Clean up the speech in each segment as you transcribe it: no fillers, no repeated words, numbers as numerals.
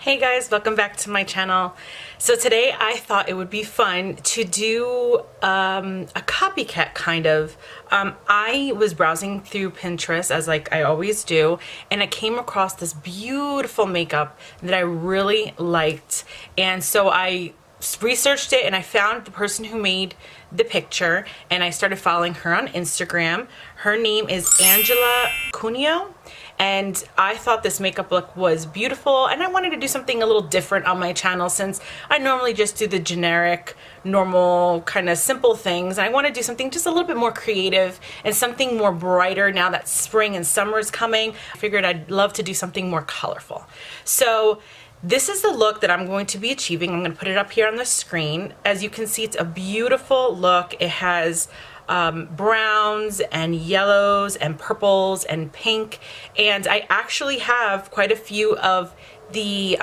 Hey guys, welcome back to my channel. So today I thought it would be fun to do a copycat kind of. I was browsing through Pinterest as like I always do, and I came across this beautiful makeup that I really liked, and so I researched it and I found the person who made the picture and I started following her on Instagram. Her name is Angela Cuneo. And I thought this makeup look was beautiful, and I wanted to do something a little different on my channel since I normally just do the generic, normal, kind of simple things. And I want to do something just a little bit more creative and something more brighter now that spring and summer is coming. I figured I'd love to do something more colorful. So this is the look that I'm going to be achieving. I'm going to put it up here on the screen. As you can see, it's a beautiful look. It has browns and yellows and purples and pink, and I actually have quite a few of the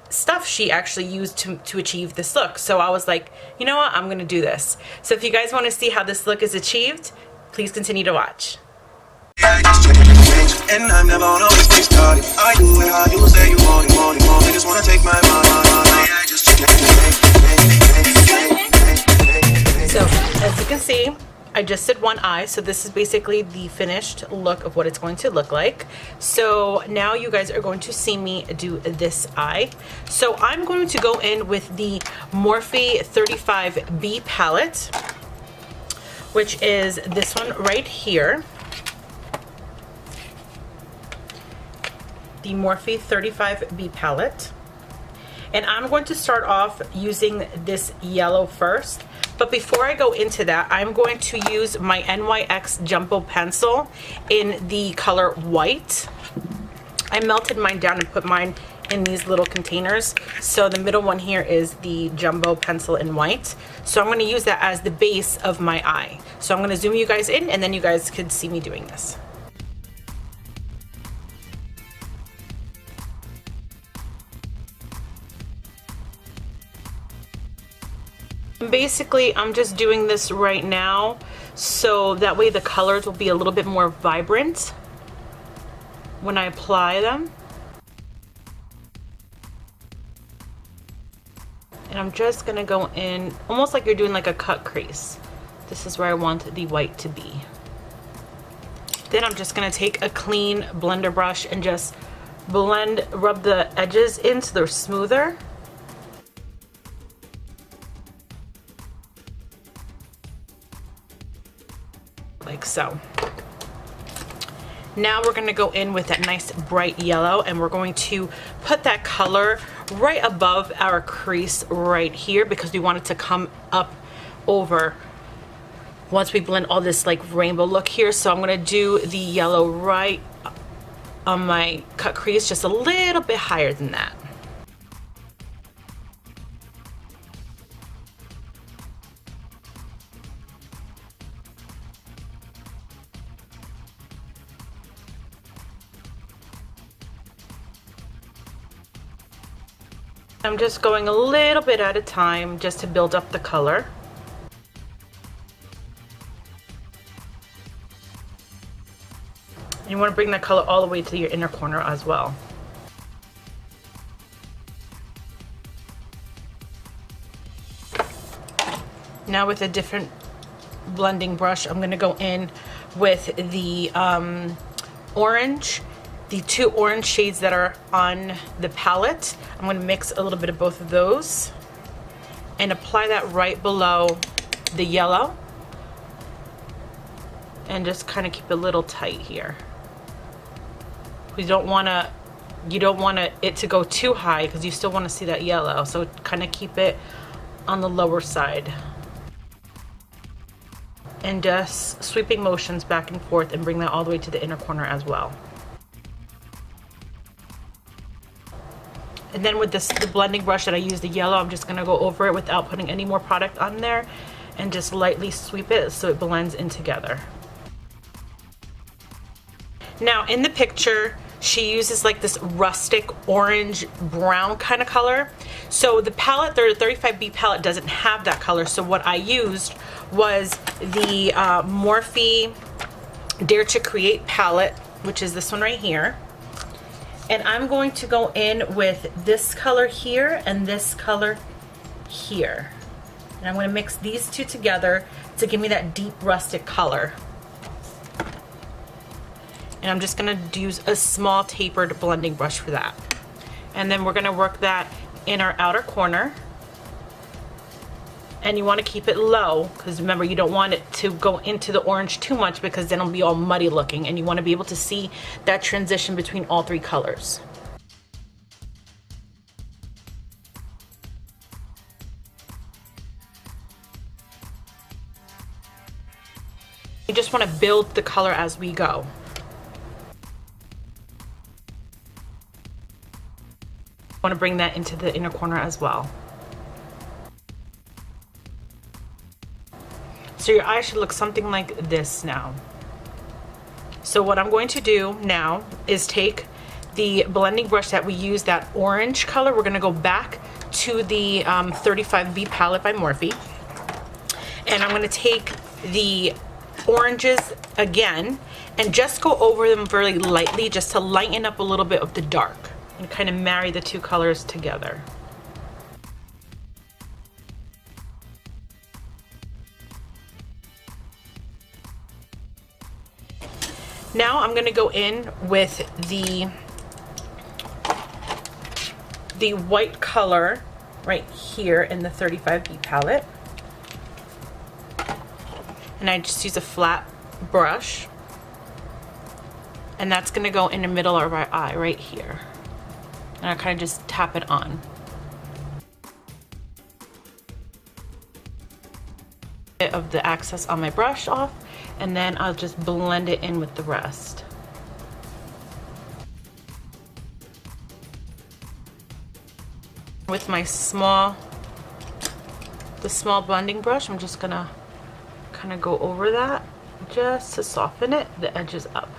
stuff she actually used to achieve this look. So I was like, you know what, I'm gonna do this. So if you guys want to see how this look is achieved, please continue to watch. And I'm never on always be started. I do it how you say you want it. They just wanna take my money. I just So as you can see, I just did one eye, so this is basically the finished look of what it's going to look like. So now you guys are going to see me do this eye. So I'm going to go in with the Morphe 35B palette, which is this one right here. The Morphe 35B palette. And I'm going to start off using this yellow first. But before I go into that, I'm going to use my NYX Jumbo pencil in the color white. I melted mine down and put mine in these little containers. So the middle one here is the Jumbo pencil in white. So I'm going to use that as the base of my eye. So I'm going to zoom you guys in, and then you guys could see me doing this. Basically, I'm just doing this right now so that way the colors will be a little bit more vibrant when I apply them. And I'm just gonna go in almost like you're doing like a cut crease. This is where I want the white to be. Then I'm just gonna take a clean blender brush and just rub the edges in so they're smoother. Like so. Now we're going to go in with that nice bright yellow, and we're going to put that color right above our crease right here because we want it to come up over once we blend all this like rainbow look here. So I'm going to do the yellow right on my cut crease, just a little bit higher than that. I'm just going a little bit at a time just to build up the color. You want to bring that color all the way to your inner corner as well. Now with a different blending brush, I'm going to go in with the orange. The two orange shades that are on the palette. I'm going to mix a little bit of both of those and apply that right below the yellow, and just kind of keep it a little tight here. You don't want it to go too high because you still want to see that yellow, so kind of keep it on the lower side. And just sweeping motions back and forth and bring that all the way to the inner corner as well. And then with the blending brush that I use, the yellow, I'm just going to go over it without putting any more product on there and just lightly sweep it so it blends in together. Now in the picture, she uses like this rustic orange brown kind of color. So the palette, the 35B palette doesn't have that color. So what I used was the Morphe Dare to Create palette, which is this one right here. And I'm going to go in with this color here and this color here. And I'm going to mix these two together to give me that deep rustic color. And I'm just going to use a small tapered blending brush for that. And then we're going to work that in our outer corner. And you want to keep it low, because remember, you don't want it to go into the orange too much, because then it'll be all muddy looking, and you want to be able to see that transition between all three colors. You just want to build the color as we go. I want to bring that into the inner corner as well. So your eye should look something like this now. So what I'm going to do now is take the blending brush that we used, that orange color. We're going to go back to the 35B palette by Morphe. And I'm going to take the oranges again and just go over them very lightly, just to lighten up a little bit of the dark and kind of marry the two colors together. Now I'm going to go in with the white color right here in the 35B palette. And I just use a flat brush. And that's going to go in the middle of our eye right here. And I kind of just tap it on. Bit of the excess on my brush off. And then I'll just blend it in with the rest. With my small blending brush, I'm just gonna kind of go over that just to soften it, the edges up.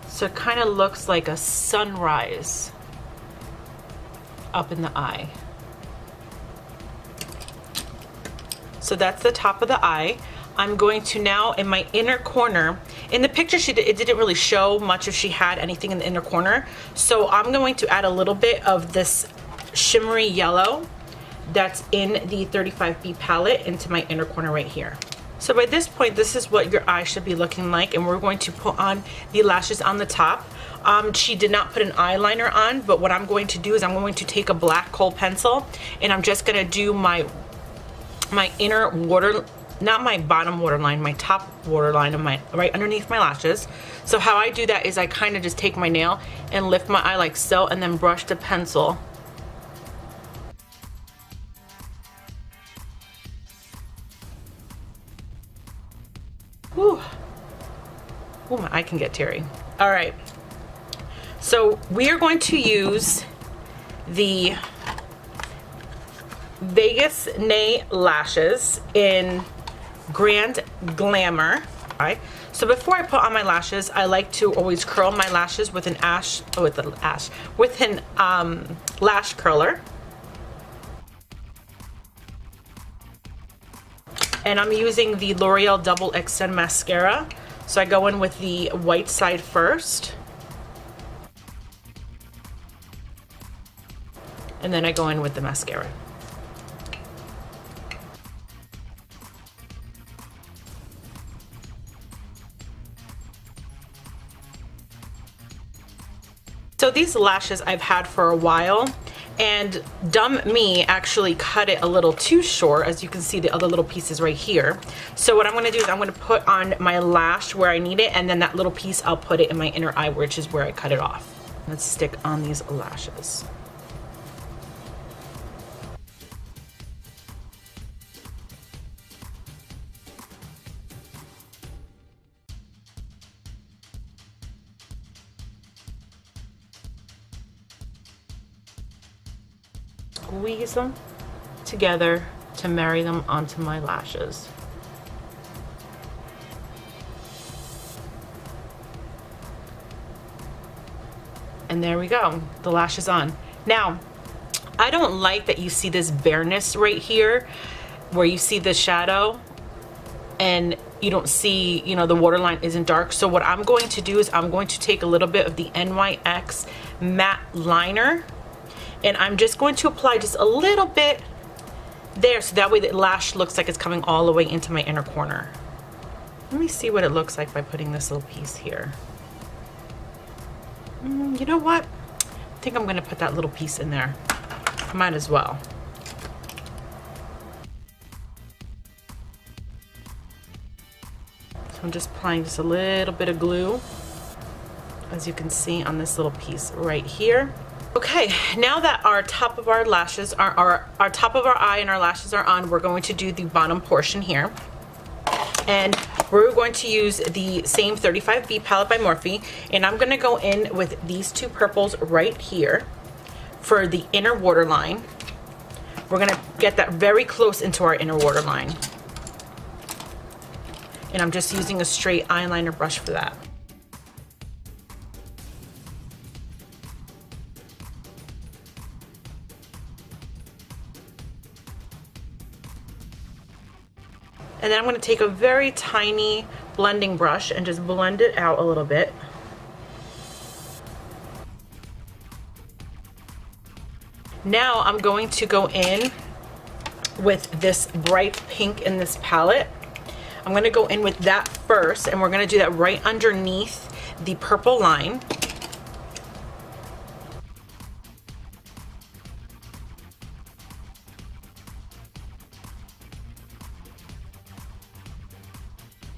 So it kind of looks like a sunrise up in the eye. So that's the top of the eye. I'm going to now, in my inner corner, in the picture it didn't really show much if she had anything in the inner corner, so I'm going to add a little bit of this shimmery yellow that's in the 35B palette into my inner corner right here. So by this point, this is what your eye should be looking like, and we're going to put on the lashes on the top. She did not put an eyeliner on, but what I'm going to do is I'm going to take a black kohl pencil, and I'm just going to do my inner water, not my bottom waterline, my top waterline of my, right underneath my lashes. So how I do that is I kind of just take my nail and lift my eye like so, and then brush the pencil. Whew. Oh, my eye can get teary. All right. So we are going to use the Vegas Nay lashes in Grand Glamour. Right. So before I put on my lashes, I like to always curl my lashes with an lash curler. And I'm using the L'Oreal Double Extend Mascara. So I go in with the white side first. And then I go in with the mascara. So these lashes I've had for a while, and dumb me actually cut it a little too short, as you can see the other little pieces right here. So what I'm going to do is I'm going to put on my lash where I need it, and then that little piece I'll put it in my inner eye, which is where I cut it off. Let's stick on these lashes. Squeeze them together to marry them onto my lashes. And there we go, the lash is on. Now, I don't like that you see this bareness right here where you see the shadow, and you don't see, you know, the waterline isn't dark. So what I'm going to do is I'm going to take a little bit of the NYX matte liner, and I'm just going to apply just a little bit there, so that way the lash looks like it's coming all the way into my inner corner. Let me see what it looks like by putting this little piece here. You know what? I think I'm gonna put that little piece in there. Might as well. So I'm just applying just a little bit of glue, as you can see on this little piece right here. Okay, now that our top of our lashes are, our top of our eye and our lashes are on, we're going to do the bottom portion here. And we're going to use the same 35B palette by Morphe, and I'm gonna go in with these two purples right here for the inner waterline. We're gonna get that very close into our inner waterline. And I'm just using a straight eyeliner brush for that. And then I'm going to take a very tiny blending brush and just blend it out a little bit. Now I'm going to go in with this bright pink in this palette. I'm going to go in with that first, and we're going to do that right underneath the purple line.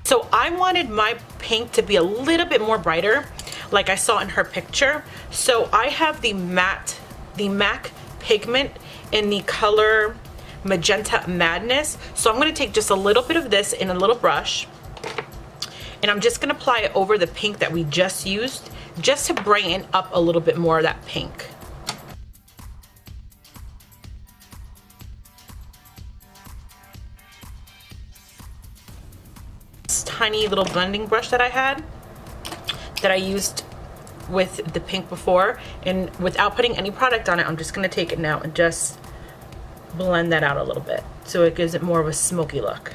So I wanted my pink to be a little bit more brighter, like I saw in her picture. So I have the MAC Pigment in the color Magenta Madness. So I'm going to take just a little bit of this in a little brush, and I'm just going to apply it over the pink that we just used, just to brighten up a little bit more of that pink. Tiny little blending brush that I had, that I used with the pink before, and without putting any product on it, I'm just going to take it now and just blend that out a little bit so it gives it more of a smoky look.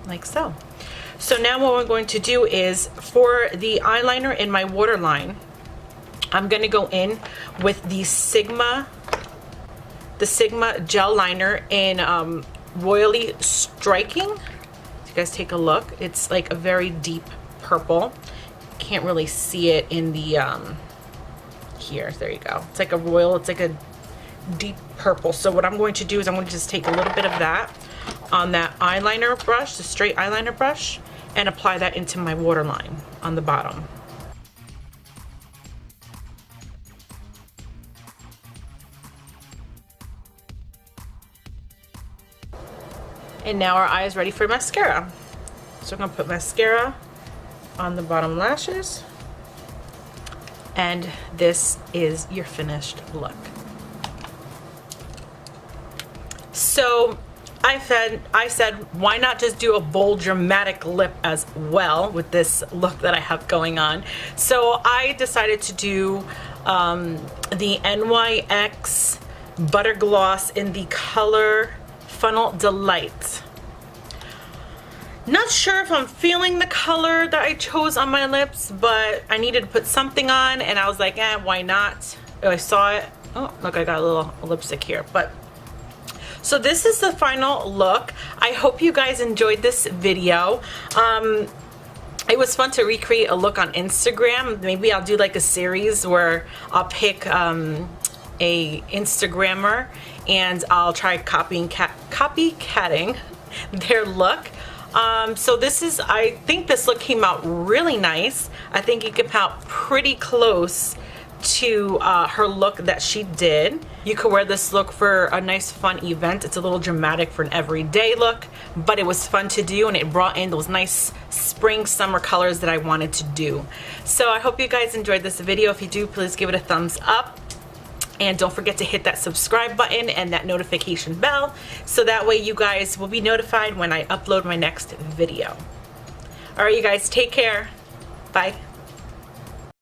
Like so. So now what we're going to do is, for the eyeliner in my waterline, I'm going to go in with the Sigma gel liner in Royally Striking. So you guys take a look. It's like a very deep purple. Can't really see it in the here. There you go. It's like a royal. It's like a deep purple. So what I'm going to do is I'm going to just take a little bit of that on that eyeliner brush, the straight eyeliner brush, and apply that into my waterline on the bottom. And now our eye is ready for mascara. So I'm gonna put mascara on the bottom lashes, and this is your finished look. So I said, why not just do a bold, dramatic lip as well with this look that I have going on? So I decided to do the NYX Butter Gloss in the color Funnel Delight. Not sure if I'm feeling the color that I chose on my lips, but I needed to put something on, and I was like, why not? I saw it. Oh, look, I got a little lipstick here. But so this is the final look. I hope you guys enjoyed this video. It was fun to recreate a look on Instagram. Maybe I'll do like a series where I'll pick a Instagrammer, and I'll try copycatting their look. So this is, I think this look came out really nice. I think it came out pretty close to her look that she did. You could wear this look for a nice fun event. It's a little dramatic for an everyday look, but it was fun to do, and it brought in those nice spring summer colors that I wanted to do. So I hope you guys enjoyed this video. If you do, please give it a thumbs up. And don't forget to hit that subscribe button and that notification bell, so that way you guys will be notified when I upload my next video. All right, you guys, take care. Bye.